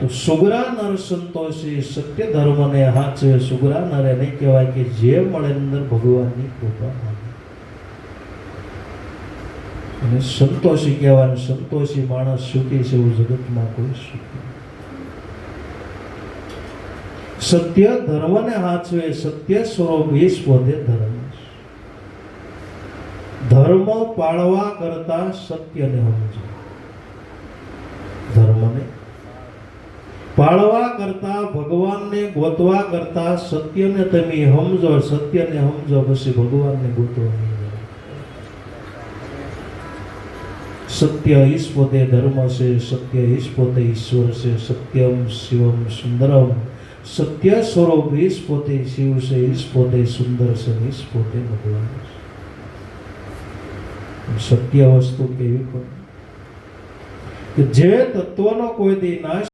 તો સુગરા નર સંતોષી, સત્ય ધર્મને હાચવે. સુગરા નર એને કહેવાય કે જે મળે અંદર ભગવાનની કૃપા માને. અને સંતોષી કહેવાય. સંતોષી માણસ સુખી છે એવું જગતમાં કોઈ સુખી. સત્ય ધર્મને હાચવે. સત્ય સ્વરૂપ ઈશ પોતે ધર્મ. ધર્મ પાળવા કરતા સત્યને સમજો. ધર્મને પાળવા કરતા, ભગવાનને ગોતવા કરતા સત્યને તમે સમજો. સત્યને સમજો પછી ભગવાનને ગોતવા નહીં. સત્ય ઈશ પોતે ધર્મ છે. સત્ય ઈશ પોતે ઈશ્વર છે. સત્યમ શિવમ સુંદરમ. સત્ય સ્વરૂપ ઈશ પોતે શિવ છે. ઈશ પોતે સુંદર છે. ઈશ પોતે ભગવાન છે. સત્ય વસ્તુ કેવી કે જે તત્વનો કોઈ દી નાશ